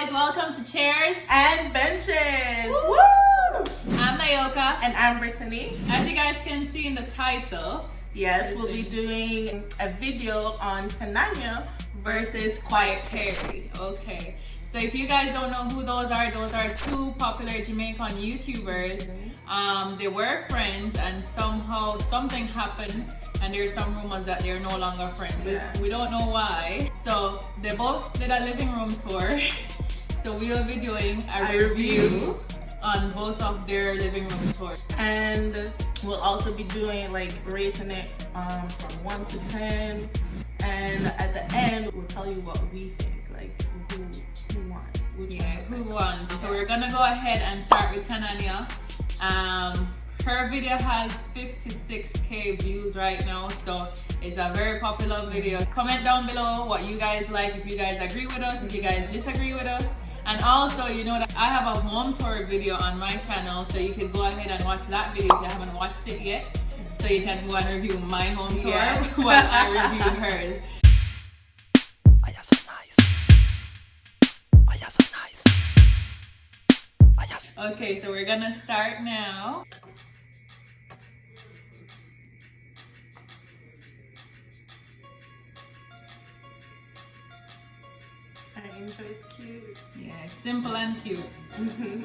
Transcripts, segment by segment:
guys, welcome to Chairs and Benches. Woo! I'm Nyoka. And I'm Brittany. As you guys can see in the title, yes, we'll be doing a video on Tanaania versus QuitePerry. Okay, so if you guys don't know who those are two popular Jamaican YouTubers. They were friends and somehow something happened and there's some rumors that they're no longer friends. We don't know why. So they both did a living room tour. So we will be doing a review on both of their living room tours. And we'll also be doing like rating it from 1 to 10. And at the end, we'll tell you what we think, like who won. Who won. So we're gonna go ahead and start with Tanaania. Her video has 56k views right now, so it's a very popular video. Comment down below what you guys like, if you guys agree with us, if you guys disagree with us. And also, you know that I have a home tour video on my channel, so you can go ahead and watch that video if you haven't watched it yet. So you can go and review my home tour while I review hers. Okay, so we're gonna start now. It's cute. Yeah, it's simple and cute. Hi guys,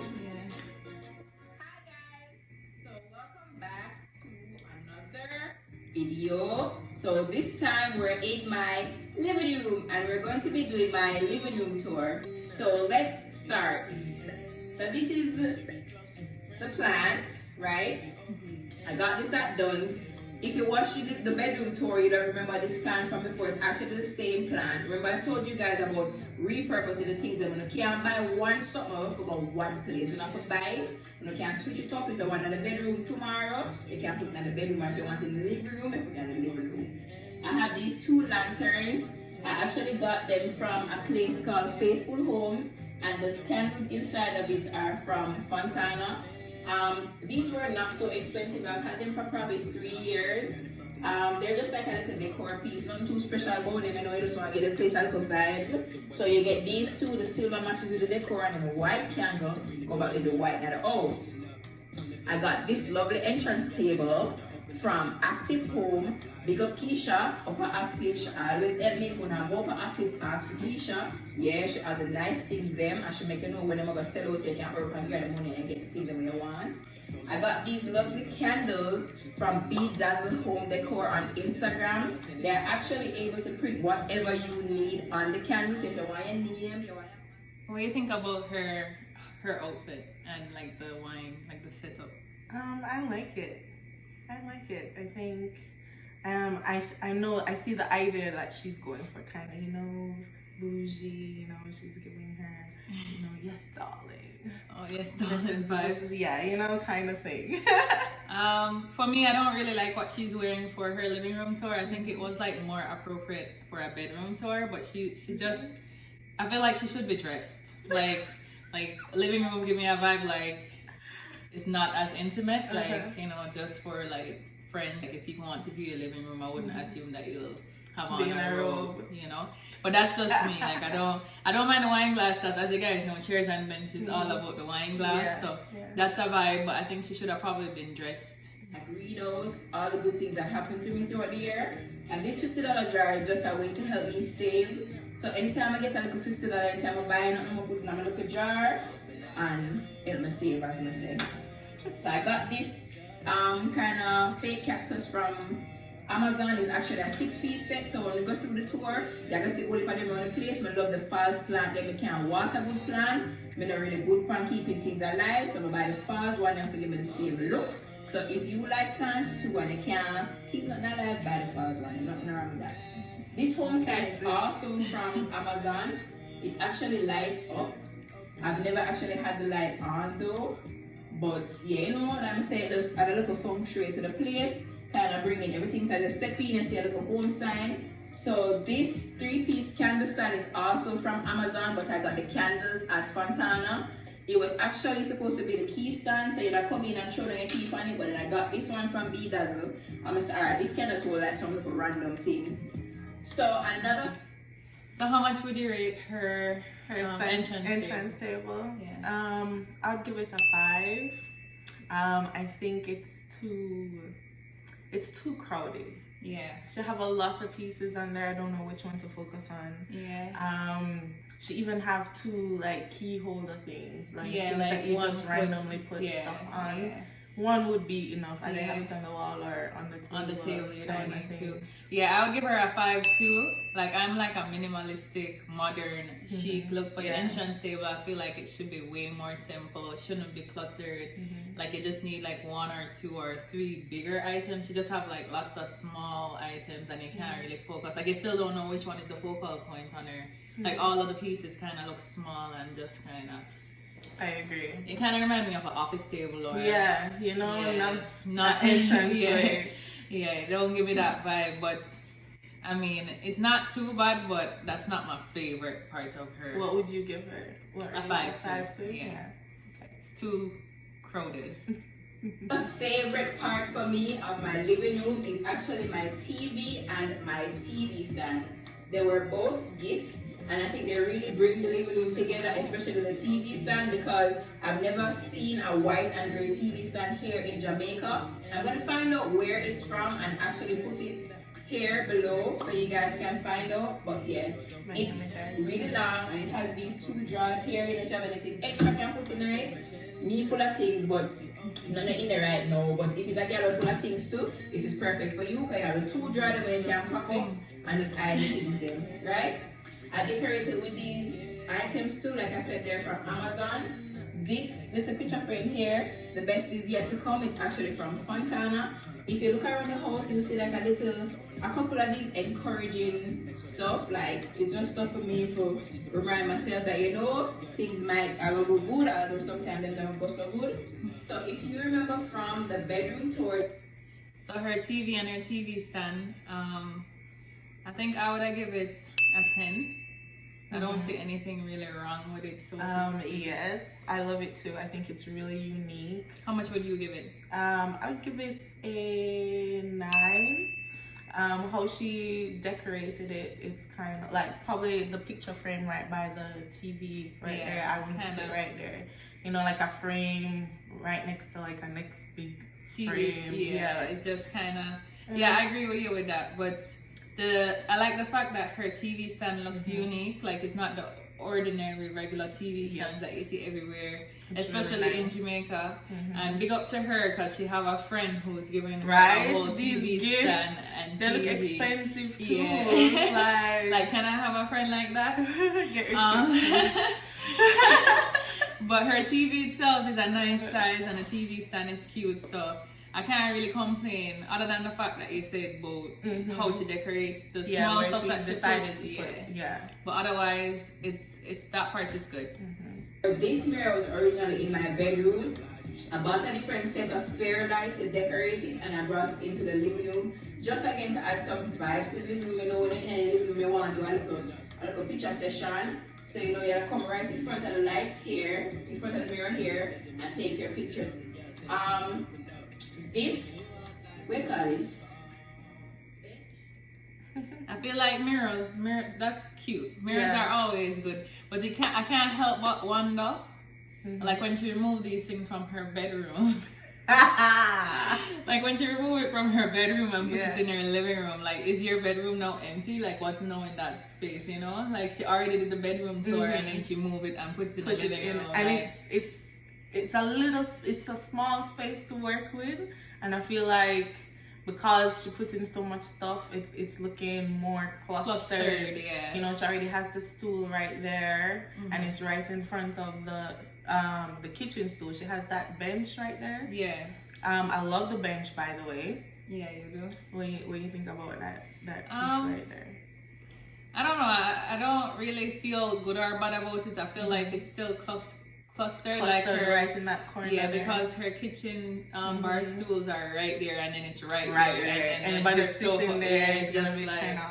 so welcome back to another video. So this time we're in my living room and we're going to be doing my living room tour. So let's start. So this is the plant, right? I got this at Dunn's. If you watched the bedroom tour, you don't remember this plant from before. It's actually the same plant. Remember I told you guys about repurposing the things that when you can't buy one something, you forgot one place. You don't have to buy it. You can't switch it up. If you want in the bedroom tomorrow, you can put it in the bedroom. If you want it in the living room, you put it in the living room. I have these two lanterns. I actually got them from a place called Faithful Homes, and the candles inside of it are from Fontana. These were not so expensive. I've had them for probably 3 years. They're just like a little decor piece, nothing too special about them. You know, you just want to get the place a little vibe. So you get these two, the silver matches with the decor, and then the white candle go back with the white at the house. I got this lovely entrance table from Active Home. Big up Keisha, Upper Active. She always help me when I go Upper Active, ask for Keisha. Yeah, she has the nice things them, and she make you know when I'm gonna sell out so you can work and get the money and get the things that you want. I got these lovely candles from Bedazzle Home Decor on Instagram. They're actually able to print whatever you need on the candles. If you want your name, What do you think about her outfit and like the wine, like the setup? I like it. I think I know I see the idea that she's going for kind of, you know, bougie, you know, she's giving her, you know, yes darling. Oh yes darling vibes. Yeah, you know, kind of thing. For me, I don't really like what she's wearing for her living room tour. I think it was like more appropriate for a bedroom tour, but she just, I feel like she should be dressed. Like living room give me a vibe like it's not as intimate, like, you know, just for like friends. Like if people want to view your living room, I wouldn't assume that you'll have on a robe, you know. But that's just me. Like I don't mind the wine glass, because as you guys know, Chairs and Bench is all about the wine glass. So that's a vibe, but I think she should have probably been dressed. I read out all the good things that happened to me throughout the year. And this $50 jar is just a way to help me save. So anytime I get a little $50, anytime I buy nothing, I put it in a little jar and help me save, as I say. So I got this kind of fake cactus from Amazon. It's actually a 6-piece set. So when you go through the tour, you're gonna see all the them around the place. I love the false plant. Then we can't water good plant. I'm not really good for keeping things alive. So I buy the false one and to give me the same look. So if you like plants too and you can't keep nothing alive, buy the false one. Nothing wrong with that. This home site is also from Amazon. It actually lights up. I've never actually had the light on though. But yeah, you know what I'm saying? Just add a little feng shui to the place. Kind of bring in everything. So I just step in and see a little home sign. So this 3-piece candle stand is also from Amazon, but I got the candles at Fontana. It was actually supposed to be the key stand, so you'd come in and show them your key on it, but then I got this one from Bedazzle. I'm like, alright, this candles hold like some little random things. So how much would you rate her Her entrance table. Yeah. I'd give it a 5. I think it's too crowded. Yeah. She have a lot of pieces on there. I don't know which one to focus on. Yeah. She even have 2 like key holder things, like yeah, things like that you one just randomly put stuff on. Yeah. One would be enough. I Yeah. have it on the wall or on the table. On the table, you don't need thing. to. Yeah, I'll give her a 5 too. Like I'm like a minimalistic, modern, chic look for the entrance table. I feel like it should be way more simple. It shouldn't be cluttered. Like you just need like 1 or 2 or 3 bigger items. You just have like lots of small items and you can't really focus. Like you still don't know which one is the focal point on her. Like all of the pieces kind of look small and just kind of. I agree. It kind of reminds me of an office table or not entrance way. Yeah, don't give me that vibe. But I mean, it's not too bad, but that's not my favorite part of her. What would you give her? A 5 too. Yeah. Okay. It's too crowded. The favorite part for me of my living room is actually my TV and my TV stand. They were both gifts. And I think they really bring the living room together, especially the TV stand, because I've never seen a white and gray TV stand here in Jamaica. I'm going to find out where it's from and actually put it here below so you guys can find out. But yeah, it's really long and it has these 2 drawers here. If you have anything extra you can put in it. Me full of things, but none in there right now. But if it's a girl full of things too, this is perfect for you. Because you have a 2 drawers where you can pack up and just add the things in, right? I decorated with these items too, like I said, they're from Amazon. This little picture frame here, the best is yet to come. It's actually from Fontana. If you look around the house, you'll see like a couple of these encouraging stuff. Like it's just stuff for me to remind myself that things might go good, although sometimes they don't go so good. So if you remember from the bedroom tour, so her TV and her TV stand, I think I would give it a 10. I don't see anything really wrong with it. So yes, I love it too. I think it's really unique. How much would you give it? I would give it a 9. How she decorated it, it's kind of like probably the picture frame right by the TV there. I would put it right there. Like a frame right next to like a next big TV. frame. Yeah, it's just kind of. Yeah, I agree with you with that, but. I like the fact that her TV stand looks unique. Like it's not the ordinary regular TV stands that you see everywhere, it's especially really nice. In Jamaica. And big up to her because she have a friend who's giving her a whole TV stand and they TV. Look expensive too. Yeah. like can I have a friend like that? Get your But her TV itself is a nice size and the TV stand is cute, so I can't really complain, other than the fact that you said about how she decorate the small stuff that she decided to put. Yeah. But otherwise, it's that part is good. This mirror was originally in my bedroom. I bought a different set of fair lights to decorate it, and I brought it into the living room just again to add some vibes to the living room. When you're in the living room, you want to do a little picture session. So you come right in front of the lights here, in front of the mirror here, and take your pictures. This, we call this. I feel like mirrors, that's cute. Mirrors are always good, but I can't help but wonder, like when she removed these things from her bedroom. Like when she removed it from her bedroom and put it in her living room, like is your bedroom now empty? Like what's now in that space, Like she already did the bedroom tour and then she moved it and puts it in the living room. And like, it's a small space to work with, and I feel like because she puts in so much stuff, it's looking more clustered. Yeah. She already has the stool right there, and it's right in front of the kitchen stool. She has that bench right there. Yeah. I love the bench, by the way. Yeah, you do. What you think about that piece right there? I don't know. I don't really feel good or bad about it. I feel like it's still clustered like her right in that corner. Yeah, because her kitchen bar stools are right there, and then it's right there. And by the sitting there, it's just gonna be like, kind of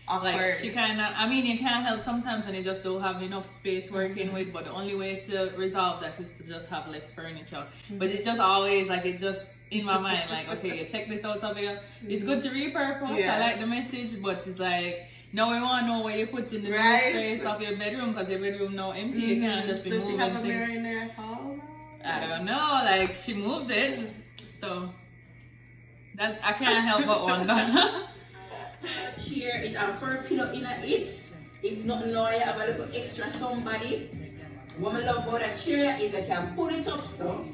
awkward. Like she kind of. I mean, you can't help sometimes when you just don't have enough space working with. But the only way to resolve that is to just have less furniture. But it's just always like it just in my mind like, okay, you take this out of here. It's good to repurpose. I like the message, but it's like Now we want to know where you put in the Right. space of your bedroom because your bedroom now empty. You can't just be Does she moving have a mirror things. in there at all? I don't know. Like she moved it, so that's I can't help but wonder. Chair, it have 4 pillow in it. If not now, you have a little extra somebody. What I love about a chair is I can pull it up so.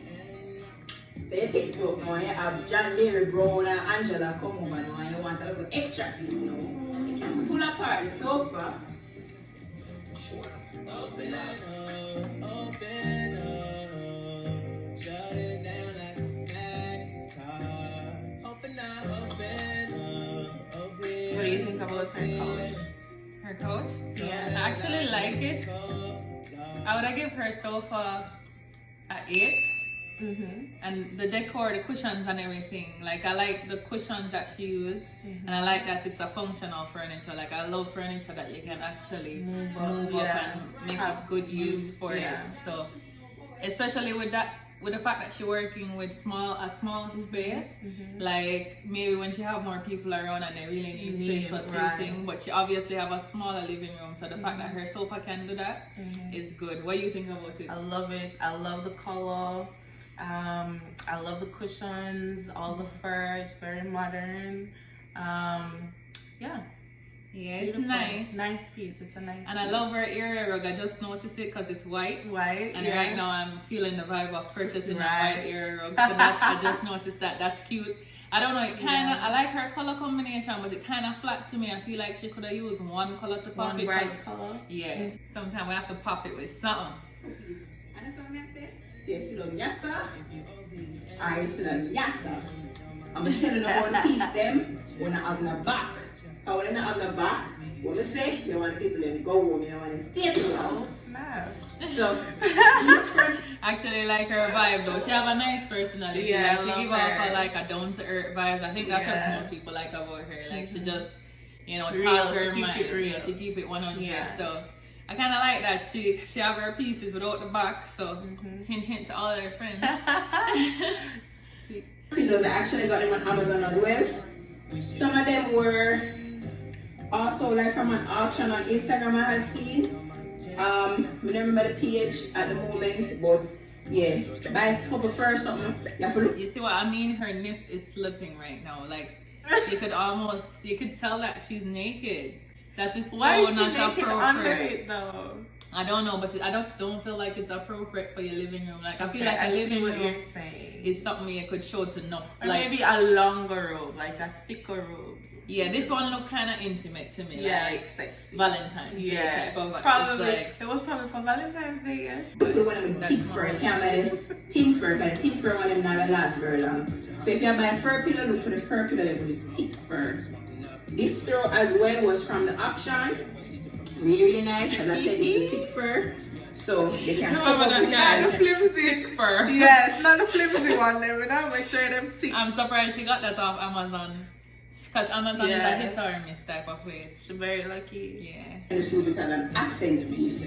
So you take it up now, you have John, Mary, Brown and Angela come over now and you want a little extra seat now. You can pull apart the sofa. Open up, shut it down like a guitar. Open up, What do you think about her couch? Her couch? Yeah. I actually like it. I would give her sofa at 8. And the decor, the cushions and everything. Like I like the cushions that she used, and I like that it's a functional furniture. Like I love furniture that you can actually move up and make a good use for it. So especially with that, with the fact that she's working with a small space, like maybe when she have more people around and they really need space for sitting, but she obviously have a smaller living room, so the fact that her sofa can do that is good. What do you think about it? I love it. I love the color. I love the cushions, all the fur. It's very modern. Yeah, it's beautiful. nice. Nice piece. It's a nice. And piece. I love her area rug. I just noticed it because it's white. White. And right now I'm feeling the vibe of purchasing a white area rug. So I just noticed that. That's cute. I don't know, it kind of, I like her color combination, but it kind of flat to me. I feel like she could have used one color to pop One it. bright color. Yeah, sometimes we have to pop it with something. Understand what I say? So you sit on yassa, or you sit on yassa. I'm telling you about the piece them, when I have no back. How when I have no back, what I say? You want people to go home, you want them to stay too long. Snap. So, this friend, Actually like her vibe though. She have a nice personality. Yeah, Like, I she love give her. off a, like a down to earth vibes. I think that's Yeah. what most people like about her. Like she just, you know, Real, talk she her keep mind. it real. Yeah, she keep it 100. Yeah. So I kind of like that. She have her pieces without the back. So hint hint to all her friends. pillows, I actually got them on Amazon as well. Some of them were also like from an auction on Instagram I had seen. I don't remember the page at the moment, but yeah, buy a couple first something. You have to look. You see what I mean? Her nip is slipping right now. Like you could tell that she's naked. That is so Why is she not naked under appropriate. it though? I don't know, but I just don't feel like it's appropriate for your living room. Like I feel like I a see living what room you're saying. is something you could show to enough. Or Like maybe a longer robe, like a thicker robe. yeah, this one look kind of intimate to me. Yeah, like like sexy. Valentine's Day Yeah, type of. probably. It's like, It was probably for Valentine's Day, yes. Look for one of them That's thick fur. more- You can't buy the thin fur, because the thin fur one of them not last very long. So if you buy a fur pillow, look for the fur pillow that with thick fur. This throw as well was from the auction. Really, really nice, because I said it's the thick fur. So they can cover up with Not the that. flimsy. fur. Yeah, it's not the flimsy one. Let me not make sure them thick. I'm surprised she got that off Amazon. Because Amazon is a Yeah. hit or miss type of place. She's very lucky. Yeah. And this was it as an accent piece.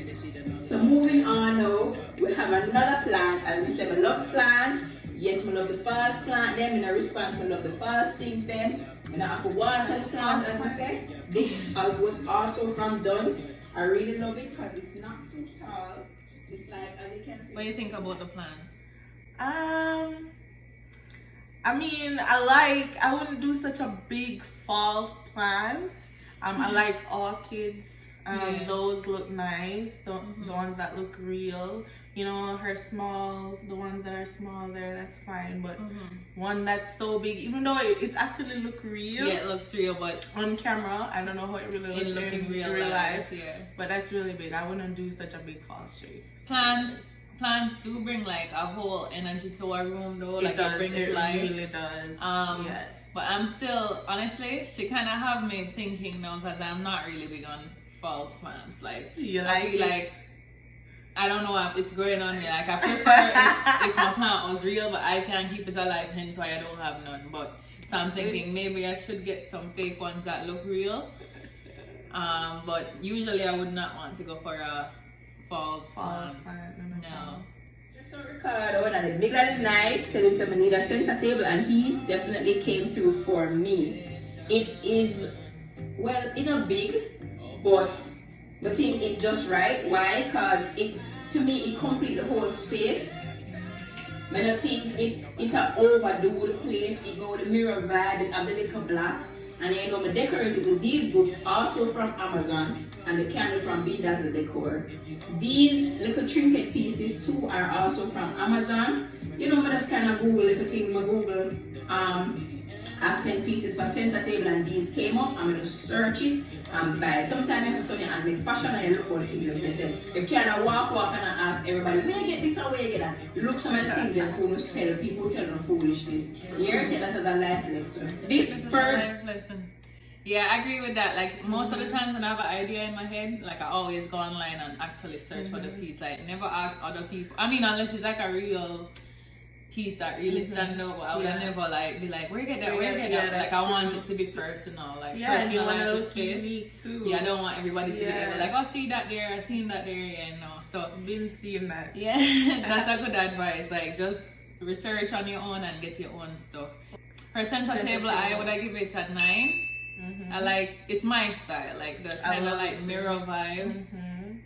So moving on now, we have another plant. As we said, I love plants. Yes, I love the false plant them. In a response, I love the false things them. And I have to water the plants, as I said. This was also from Duns. I really love it because it's not too tall. It's like, as you can see. What do you think about the plant? I mean, I wouldn't do such a big false plant. I like orchids. Yeah. Those look nice. The ones that look real. You know, the ones that are small there, that's fine. But one that's so big, even though it's actually look real. Yeah, it looks real, but On camera, I don't know how it really looks in in real life, yeah. But that's really big. I wouldn't do such a big false shape. Plants do bring like a whole energy to a room though. Like It brings life. really does. Yes. But I'm still, honestly, she kind of have me thinking now because I'm not really big on false plants. Like, You I like feel it? like, I don't know, it's growing on me. Like, I prefer if my plant was real, but I can't keep it alive, hence why I don't have none. But, so I'm thinking maybe I should get some fake ones that look real. But usually I would not want to go for a false plant. No. Just so Ricardo, and at the middle of the night, tell him I need a center table, and he definitely came through for me. It is, well, it's not big, but the thing it just right. Why? Because it, to me, it complete the whole space. I don't think it overdo the place. It go with the mirror vibe, it have the little black. And then, you know, I decorated with these books also from Amazon and the candle from Bedazzle Decor. These little trinket pieces too are also from Amazon. You know, I just kind of Google little things, I Google accent pieces for center table, and these came up. I'm going to search it and buy. Sometimes you have to turn your hand with fashion and you look all the things and they say, you can't walk and ask everybody, where you get this and where you get that? Look some of the things that people sell, people tell them foolishness. Here, tell that as a life lesson. This life lesson. Yeah, I agree with that. Like most of the times when I have an idea in my head, like I always go online and actually search for the piece. Like never ask other people. I mean, unless it's like a real piece that really stand out, but I would never like be like, where you get that, where you get that. Like I want it to be personal, like and you want to personalized look space unique too. Yeah, I don't want everybody to be able like, oh, see that there, I seen that there, yeah, no. So been seeing that. Yeah, that's a good advice. Like just research on your own and get your own stuff. Her center table, I would give it a 9. I like, it's my style, like the kind of like mirror vibe,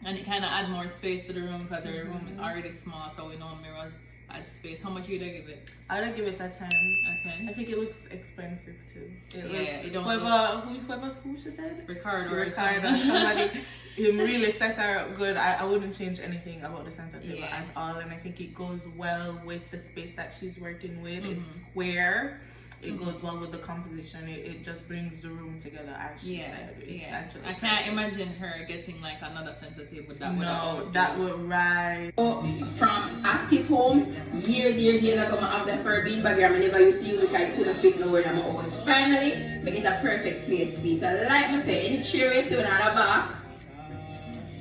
and it kind of add more space to the room because the room is already small, so we know mirrors add space. How much would you give it? I would give it a 10. A 10? I think it looks expensive too. It don't who she said? Ricardo. Somebody really set her up good. I wouldn't change anything about the center table at all, and I think it goes well with the space that she's working with. It's square. It goes well with the composition. It just brings the room together, as she said. It's actually I can't imagine her getting like another center table that would right. From Active Home, years ago, I have that for a beanbag. I never used to use it. I couldn't fit nowhere. I'm always finally make it a perfect place for it. So like I say, any chair you see when I'm back,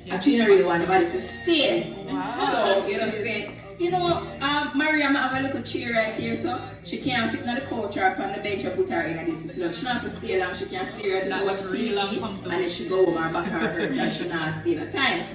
I actually don't really want anybody to stay. Wow. So you know, say, you know, Maria, I have a little chair right here, so she can't fit on the couch or on the bench or put her in this. So she don't have to stay long, she can stay right to watch TV, and then she go over and back her hurt and she not stay the time.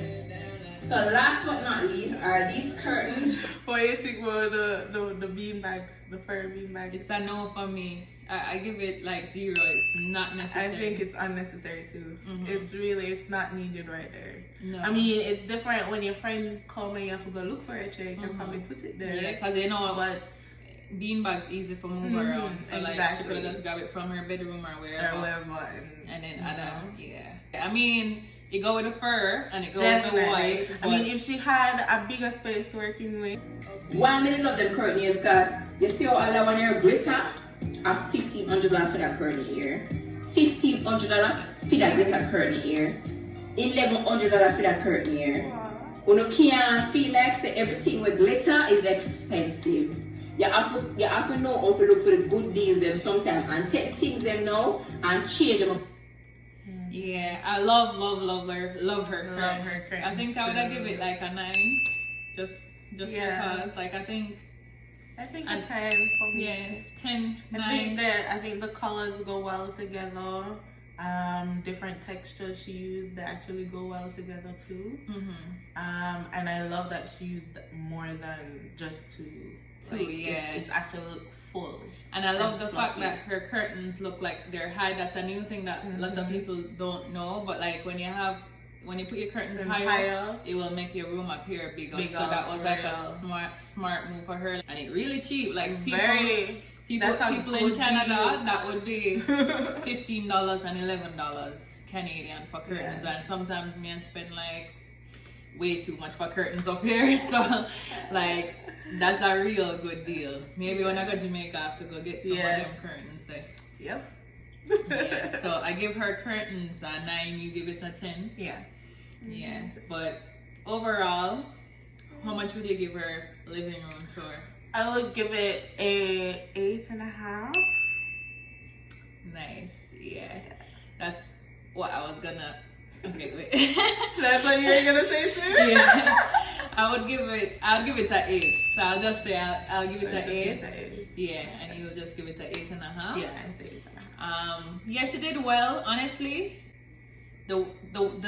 So last but not least are these curtains. What do you think about the beanbag, the fur beanbag? It's a no for me. I give it like 0. It's not necessary. I think it's unnecessary too. It's not needed right there. No. I mean, it's different when your friend call me, you have to go look for a chair. You can probably put it there. Yeah, because you know, but beanbag's easy for move around. So like she could have just grab it from her bedroom or wherever. And then I mean, it go with the fur and it go with the white. I mean, if she had a bigger space working with. One minute of them curtain is because you see all that one here glitter are $1,500 for that curtain here. $1,500 for that glitter curtain here. $1,100 for that curtain here. When you can't feel like say everything with glitter is expensive. You have to know how to look for the good deals them sometimes and take things them now and change them. Yeah, I love her curtains. I think I would give it like a 9, just because like I think a 10 for me. Yeah, 10, 9. I think the colors go well together. Different textures she used that actually go well together too. And I love that she used more than just 2. It's actually full. And I love the fact that her curtains look like they're high. That's a new thing that lots of people don't know. But like when you put your curtains higher, it will make your room appear bigger. So that was like a smart move for her, and it really cheap. Like people in Canada, that would be $15 and $11 Canadian for curtains, and sometimes men spend like way too much for curtains up here. So like that's a real good deal. Maybe when I go to Jamaica, I have to go get some of them curtains. Yeah, so I give her curtains a 9. You give it a 10. Yeah. But overall, how much would you give her living room tour? I would give it a 8.5. Nice. Yeah. That's what I was gonna. Okay, wait. That's what you were gonna say too? Yeah. I'll give it an 8. So I'll just say I'll give it an 8. Yeah, and you'll just give it an 8.5. Yeah, I say 8.5. Yeah, she did well, honestly. The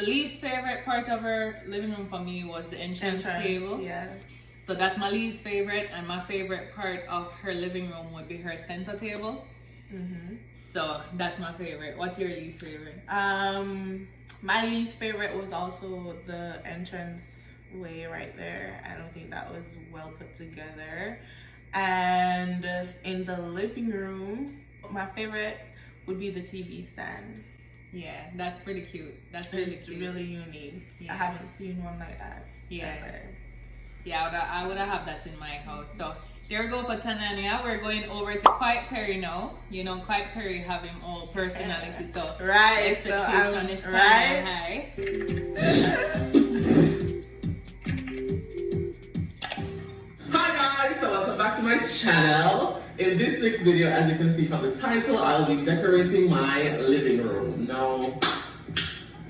least favorite part of her living room for me was the entrance table. Yeah. So that's my least favorite, and my favorite part of her living room would be her center table. So that's my favorite. What's your least favorite? My least favorite was also the entrance way right there. I don't think that was well put together. And in the living room, my favorite would be the TV stand. Yeah, that's pretty cute. That's really It's cute. really unique. Yeah. I haven't seen one like that. Yeah. ever. Yeah, I would have that in my house. So there we go for Tanaania. We're going over to QuitePerry now. You know, QuitePerry have him all personality, so Right. expectation is kind right. of high. Hi guys, so welcome back to my channel. In this week's video, as you can see from the title, I'll be decorating my living room. Now,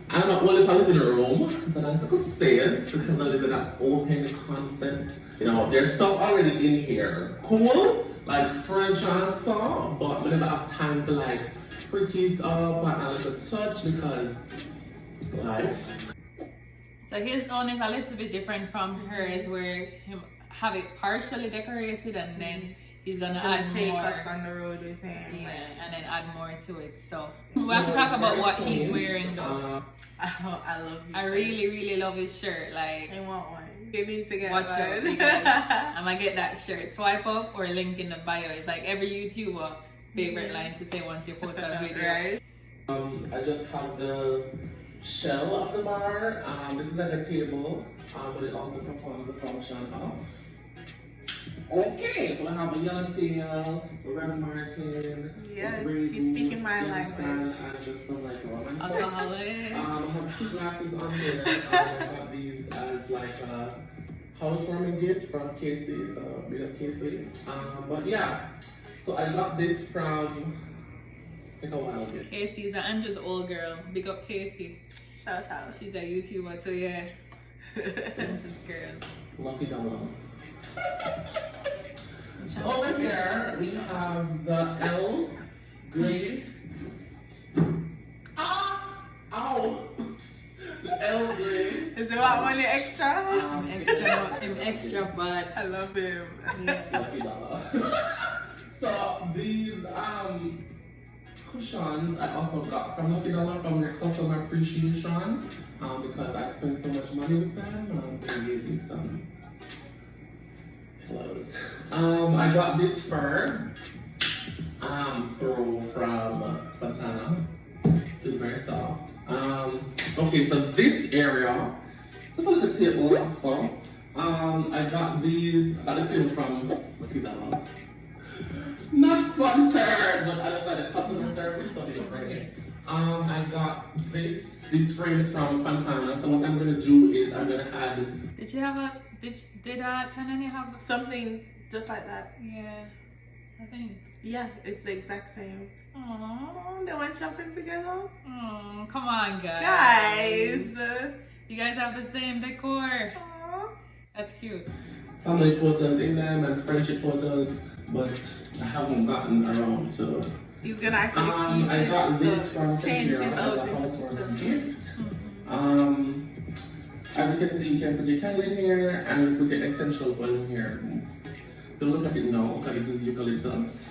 I'm not only for living room, but I took a space because I live in an open concept. You know, there's stuff already in here. Cool, like French and stuff, but we never have time to like pretty it up and a little touch because life. So his own is a little bit different from hers, where him have it partially decorated and then he's gonna add take more. us on the road with him. Yeah, and then add more to it. So we have to talk about what he's wearing though. I love you. I really love his shirt. Like, I want one. You need to get watch one. out, because I'm gonna get that shirt. Swipe up or link in the bio. It's like every YouTuber favorite line to say once you post a video. Right? I just have the shell of the bar. This is like a table, but it also performs the function of. Okay, so I have a yellow tail, red Martin. Yes, red he's speaking my boots, language. and just some like romance. Alcoholic. I have 2 glasses on here. I got these as like a housewarming gift from Casey, so big up Casey. But yeah, so I got this from. Take a while to get. Casey's an Andrew's old girl. Big up Casey. Shout out. She's a YouTuber, so yeah. Andrew's girl. Lucky dollar. So over here we have the L gray. Ow! The L gray. Is there one extra? Extra bad. I love him. Lucky dollar. So these cushions I also got from Lucky Dollar from their customer appreciation because I spent so much money with them. They gave me some pillows. I got this fur throw from Tanaania. It's very soft. Okay, so this area, just a little table also. I got the table from Lucky Dollar. Not sponsored, but I just got a customer service, so they bring it. I got these frames from Tanaania. So what I'm gonna do is I'm gonna add. Did you have a did Tanaania have Something just like that. Yeah, I think. Yeah, it's the exact same. Aww. They went shopping together. Oh, come on, guys. Guys. You guys have the same decor. Aww. That's cute. Family photos in them and friendship photos, but I haven't gotten around to. He's gonna actually keep I got this from change Shakira his as a outfit. housewarming gift. As you can see, you can put your candle in here and you put your essential oil in here. Don't look at it now because this is eucalyptus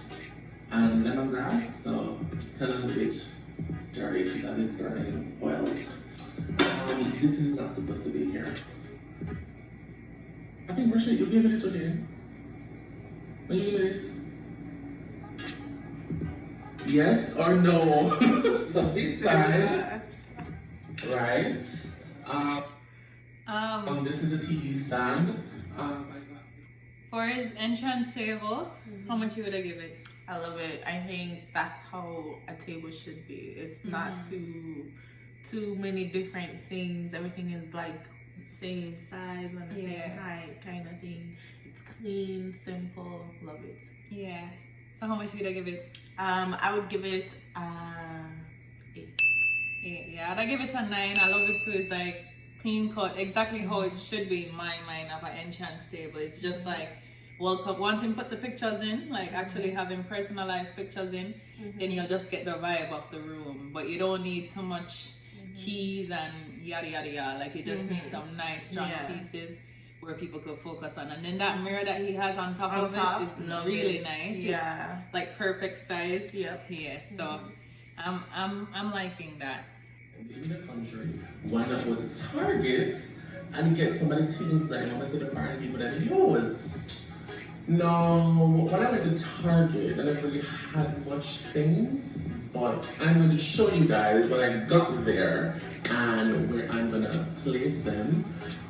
and lemongrass, so it's kind of a bit dirty because I've been burning oils. This is not supposed to be here. I think Rashid, you give me this, okay? Will you give me this? Yes or no? So this side, right? This is the TV stand. For his entrance table, how much you would I give it? I love it. I think that's how a table should be. It's not too many different things. Everything is like same size and the same height kind of thing. It's clean, simple. Love it. Yeah. So how much would I give it? I would give it 8. 8. Yeah, I'd give it a 9. I love it too. It's like clean cut, exactly how it should be in my mind of an entrance table. It's just like welcome. Once you put the pictures in, like actually having personalized pictures in, then you'll just get the vibe of the room. But you don't need too much keys and yada yada yada. Like you just need some nice strong pieces. where people could focus on. And then that mirror that he has on top of it is love really it. nice. Yeah. It's like perfect size. Yep. Yeah. So I'm liking that. In the country, why not go to Target and get somebody things that I'm instead of foreign people that knows? No, when I went to Target, I never really had much things, but I'm going to show you guys when I got there and where I'm gonna place them.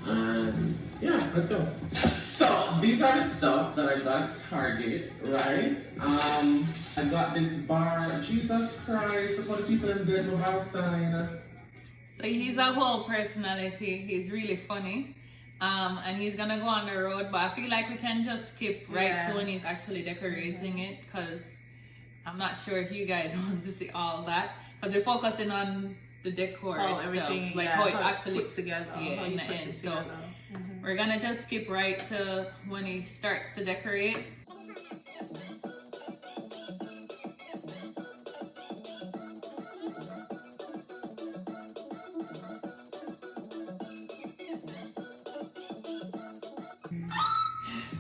And yeah, let's go. So these are the stuff that I got at Target, right? I got this bar, Jesus Christ, for the people in the bar sign. So he's a whole personality. He's really funny. And he's gonna go on the road, but I feel like we can just skip right to when he's actually decorating it, because I'm not sure if you guys want to see all that, because we're focusing on the decor itself, everything, like how it actually put together, yeah, in the end. So we're gonna just skip right to when he starts to decorate.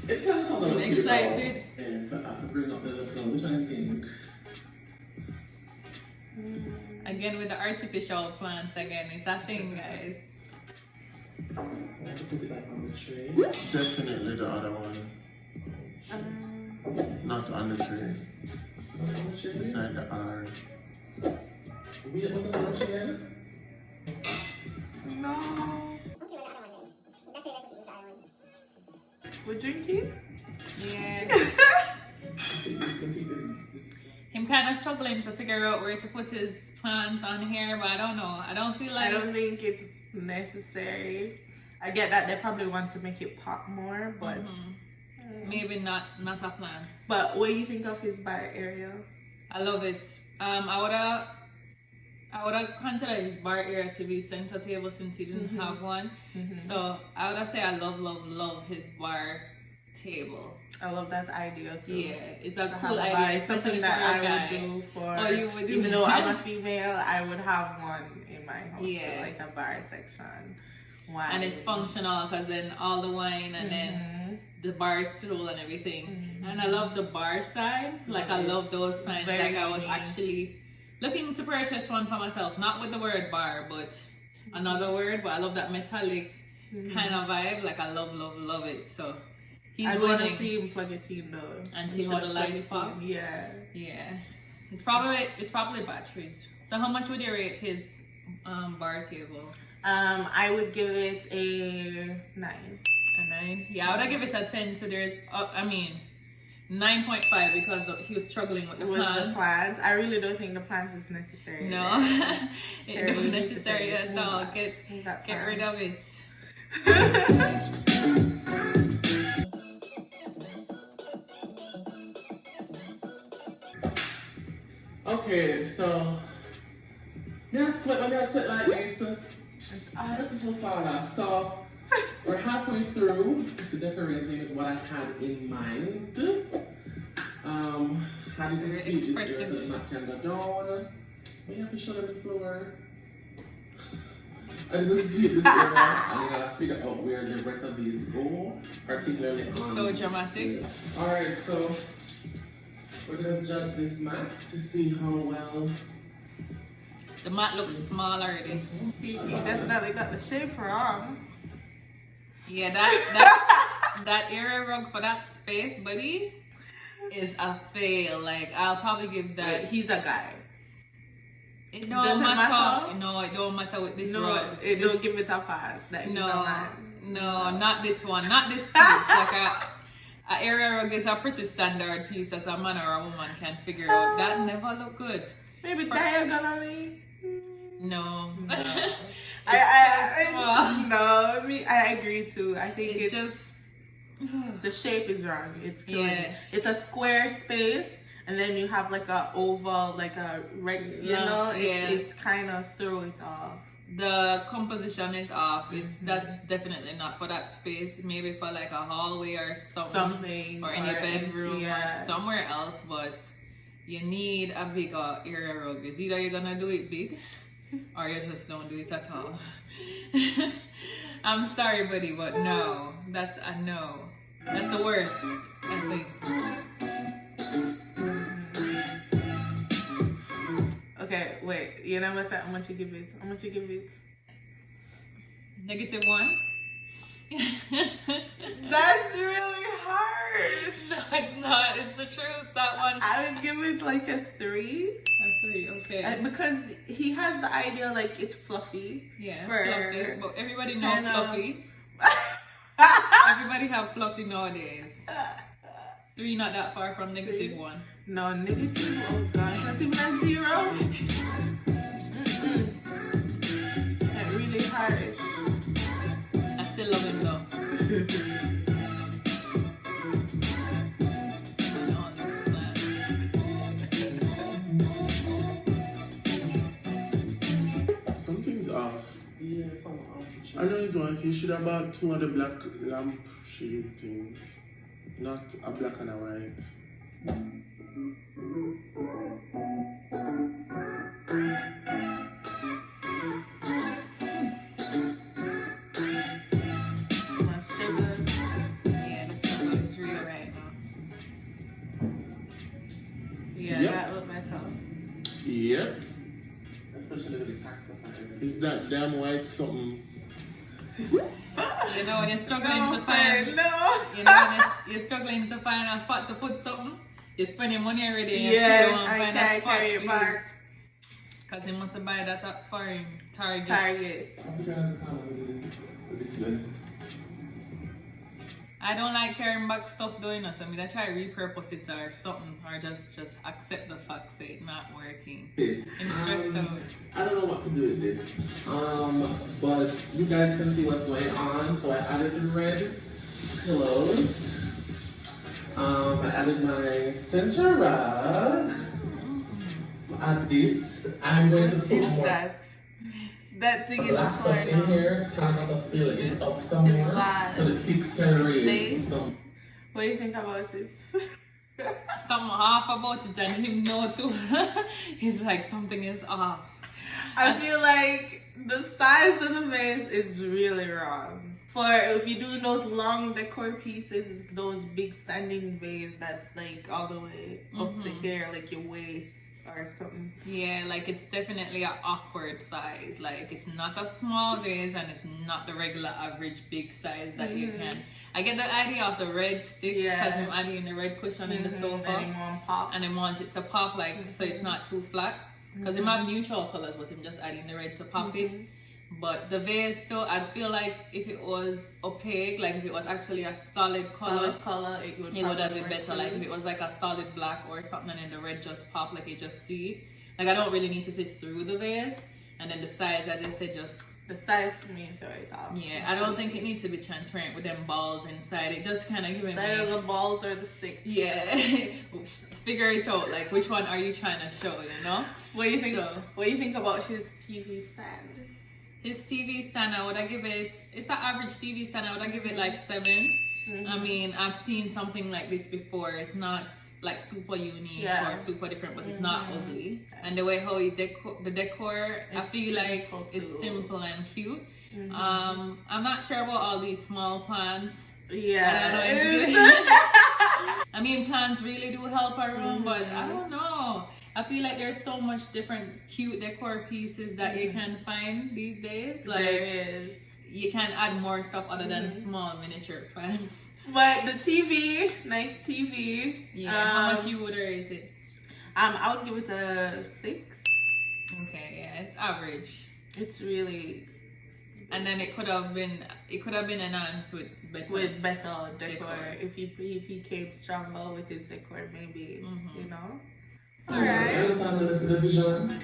It kind of sounds a little I'm cute, excited. though. And I have to bring up the little film. Which one is it? Again with the artificial plants again. It's a thing, guys. I have to put it back on the tray. Definitely the other one. Not on the tray. Not on the tray? Beside the R. What does that again? No. We're drinking? Yeah. Him kind of struggling to figure out where to put his plants on here, but I don't know. I don't feel like I don't think it's necessary. I get that they probably want to make it pop more, but maybe not a plant. But what do you think of his bar area? I love it. I would have considered his bar area to be center table since he didn't have one. So I would say I love his bar table. I love that idea too. Yeah, it's a To cool have a bar, idea, especially something for that a I guy. would do for. Oh, you would do even though that? I'm a female, I would have one in my house. Yeah. Too, like a bar section. Wine. And it's functional because then all the wine and then the bar stool and everything. And I love the bar sign. Like I love those signs. Very Like I was unique. actually looking to purchase one for myself, not with the word bar, but another word. But I love that metallic kind of vibe. Like I love it. So he's I want to winning. see him plug it in though. And He see how should the plug lights it pop. in. Yeah. Yeah, it's probably batteries. So how much would you rate his bar table? I would give it a 9. A 9? Yeah, I would give it a 10. So there's, 9.5 because he was struggling with the plants. I really don't think the plants is necessary. No, it's They're not really necessary necessary. at all. Move that Get rid plant. of it. Okay, so let's sweat like this. This is so far now. So we're halfway through the decorating with what I had in mind. How did you Very see this expressive. so that can go down? We have to show them the floor. I just see this area and I gotta figure out where the rest of these go, particularly on. So dramatic. Yeah. Alright, so we're gonna judge this mat to see how well. The mat looks small already. He definitely got the shape wrong. Yeah, that area rug for that space, buddy, is a fail. Like I'll probably give that. He's a guy. It Does don't it matter. matter? No, it don't matter with this No, rug. it don't give it a pass. That he's a No, man. no, not this one. Not this piece. Like a area rug is a pretty standard piece that a man or a woman can figure out. That never look good. Maybe diagonally. No. I agree too. I think It's it's just the shape is wrong. It's killing Yeah. it. It's a square space, and then you have like a oval, like a regular. You Yeah, know, yeah. it kind of threw it off. the composition is off. That's definitely not for that space. Maybe for like a hallway or something or any bedroom or somewhere else. But you need a bigger area rug. It's either you're gonna do it big or you just don't do it at all. I'm sorry, buddy, but no, That's a no. That's the worst, I think. Okay, wait. You know what's that? How much you give it? How much you give it? -1. That's really harsh. No, it's not. It's the truth. That one. I would give it like a 3. A 3, okay. Because he has the idea like it's fluffy. Yeah, for fluffy. But everybody knows kind of- fluffy. Everybody have fluffy nowadays. 3 not that far from -1. No, negative. Oh gosh, not even a 0. That really harsh. I still love him though. Something's off. Yeah, some I know he's one. He should have bought 2 of the black lampshade things, not a black and a white. My sugar. Yeah, the struggle is real right now. Yeah, Yep. that look better. Yep. especially with the cactus and everything. Is that damn white something? You know, when you're struggling No, to find, no. you know, when you're struggling to find a spot to put something, you spend your money already and you still Yeah, don't I find a can't spot. carry it back. Because you must buy that at foreign Target. Target. I'm trying to come with this one. I don't like carrying back stuff doing us. I mean, I try to repurpose it or something, or just accept the fact that it's not working. I'm stressed out. I don't know what to do with this. But you guys can see what's going on. So I added the red pillows. I added my center rug. Add this. I'm going to put It's more that thing in the black stuff in corner. here to kind of fill it up some It's more. bad. So the sticks can raise Stays. some. What do you think about this? Something off about it, and him know too. He's like, something is off. I feel like the size of the vase is really wrong. For if you do those long decor pieces, it's those big standing vase that's like all the way up to here, like your waist or something. Yeah, like it's definitely an awkward size. Like it's not a small vase and it's not the regular average big size that you can. I get the idea of the red sticks because I'm adding the red cushion in the sofa And you want pop. and I want it to pop like so it's not too flat. Because it might have neutral colors, but I'm just adding the red to pop it. But the vase still, I feel like if it was opaque, like if it was actually a solid color, it would have been better. Like if it was like a solid black or something and then the red just pop, like you just see. Like I don't really need to see through the vase. And then the size, as I said, just... The size for me is very top. Yeah, I don't think it needs to be transparent with them balls inside. It just kind of giving me... Either the balls or the stick. Yeah. Figure it out. Like which one are you trying to show, you know? What do you think? So- What do you think about his TV stand? His TV stand, I would give it, it's an average TV stand, I would give it like 7. I mean, I've seen something like this before. It's not like super unique or super different, but it's not ugly. And the way how you the decor, I feel like it's simple and cute. I'm not sure about all these small plants. Yeah. I mean, plants really do help a room, but I don't know. I feel like there's so much different cute decor pieces that you can find these days. Like There is. you can add more stuff other than small miniature plants. But the TV, nice TV. Yeah. How much you would rate it? I would give it a 6. Okay, yeah, it's average. It's really And then it could have been enhanced with better decor. If he came stronger with his decor, maybe you know. So, Alright. on the television.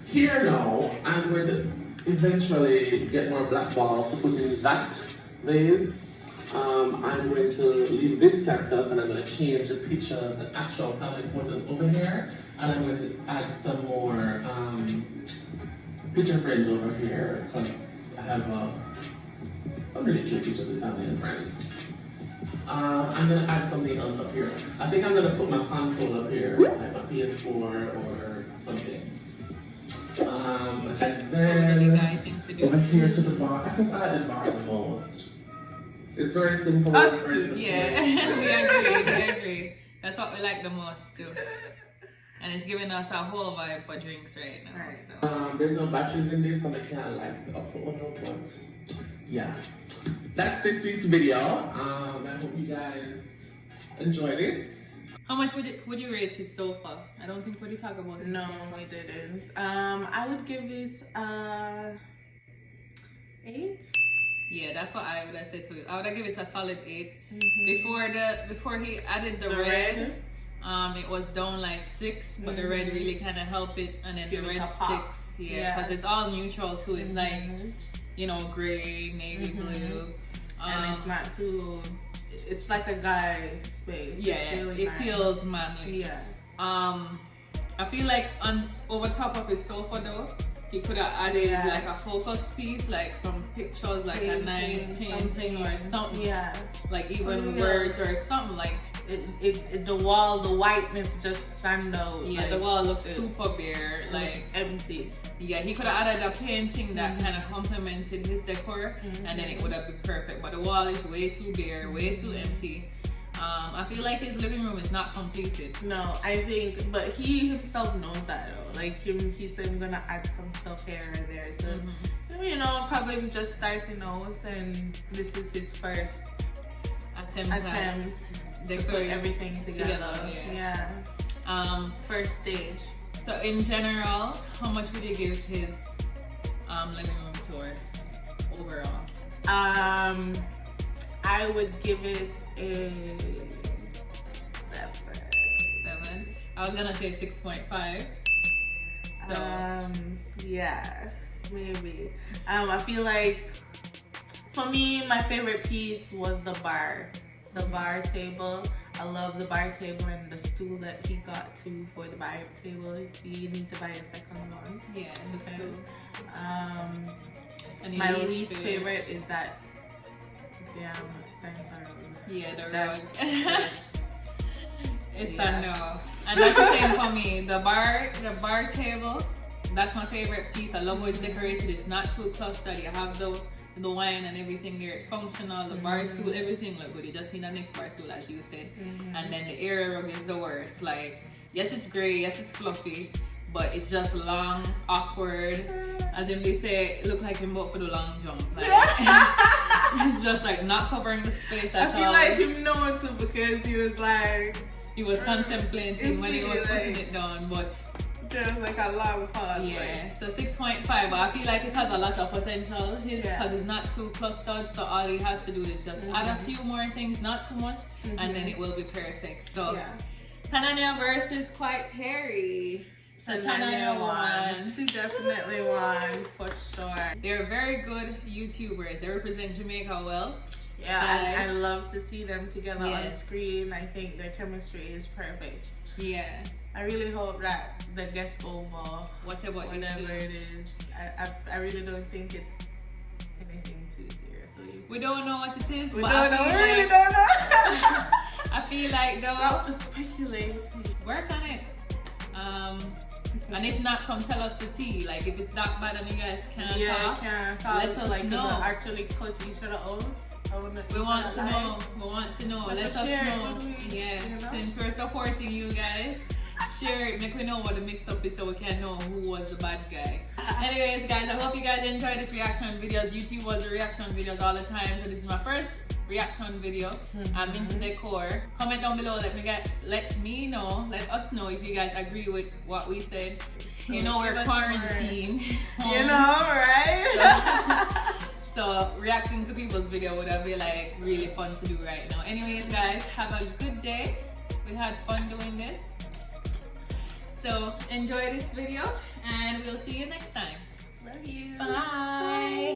Here now, I'm going to eventually get more black balls to put in that vase. I'm going to leave this cactus and I'm going to change the pictures, the actual family photos over here. And I'm going to add some more picture frames over here because I have some really cute pictures with family and friends. I'm going to add something else up here. I think I'm going to put my console up here, like my PS4 or something. And then over here to the bar. I think I like the bar the most. It's very simple. Us it's very too. Yeah, we agree. That's what we like the most too. And it's giving us a whole vibe for drinks right now. Right. So There's no batteries in this, so I can't light it up for one but yeah. That's this week's video. I hope you guys enjoyed it. how much would you rate his sofa? I don't think we talk about his No, sofa. we didn't. I would give it 8. Yeah, that's what I would have said to you. I would have given it a solid 8. Mm-hmm. Before he added the The red, red? it was down like 6, but the red really kind of helped it, and then Give the it red a pop. sticks. Yeah, Yeah. because it's all neutral too. It's like, Mhm. you know, gray, navy blue. And it's not too. It's like a guy space. Yeah, It's really it nice. feels manly. Yeah. I feel like over top of his sofa though, he could have added Yeah. like a focus piece, like some pictures, like a nice painting or something. Yeah. Like even Yeah. words or something like. The wall, the whiteness just stand out. Yeah, like, the wall looks super bare. Like, empty. yeah, he could have added a painting that kind of complemented his decor, and then it would have been perfect. But the wall is way too bare, way too empty. I feel like his living room is not completed. No, I think, but he himself knows that though. Like he said, I'm gonna add some stuff here or there. So you know, probably just starting out, and this is his first attempt to put everything together. Yeah. First stage. So in general, how much would you give his living room tour overall? I would give it a 7. I was gonna say 6.5. So yeah, maybe. I feel like for me, my favorite piece was the bar table. I love the bar table and the stool that he got too for the bar table. You need to buy a second one. yeah, The okay. stool. And My your least favorite is that center. Yeah, the That- rug. It's Yeah. a no. And that's the same for me. The bar table, that's my favorite piece. I love how it's decorated. It's not too clustered. You have the wine and everything there. It's functional. The bar stool, everything look good. You just need a next bar stool, as you said. And then the area rug is the worst. Like, yes, it's gray. Yes, it's fluffy. But it's just long, awkward. As in they say, it look like him bought for the long jump. Like, it's just like not covering the space at all. I feel like him know too because he was like, He was contemplating when he was It's putting like- it down, but there was like a long pause. yeah. So 6.5, but I feel like it has a lot of potential. Because Yeah. it's not too clustered, so all he has to do is just add a few more things, not too much, and then it will be perfect. So Yeah. Tanaania versus QuitePerry. So Tanaania won. She definitely won for sure. They're very good YouTubers. They represent Jamaica well. Yeah, Guys. I love to see them together on Yes. screen. I think their chemistry is perfect. Yeah. I really hope that they get over Whatever whatever it issues. is. I really don't think it's anything too serious. We don't know what it is, We but don't know. I We feel really like, don't know. I feel like though, Stop speculating. work on it. And if not, come tell us the tea. Like if it's that bad and you guys can't talk, can't talk. let us like, know. Actually cut each other out. we want to know. We want to know. Let us share it know. with we, Yeah, you know? since we're supporting you guys, share it. Make we know what the mix-up is so we can know who was the bad guy. Anyways, guys, I hope you guys enjoyed this reaction videos. YouTube was reaction videos all the time, so this is my first reaction video. I'm into decor. Comment down below. Let us know if you guys agree with what we said. You know we're give us quarantined. You know, right? So reacting to people's video would have been like really fun to do right now. Anyways, guys, have a good day. We had fun doing this. So enjoy this video and we'll see you next time. Love you. Bye.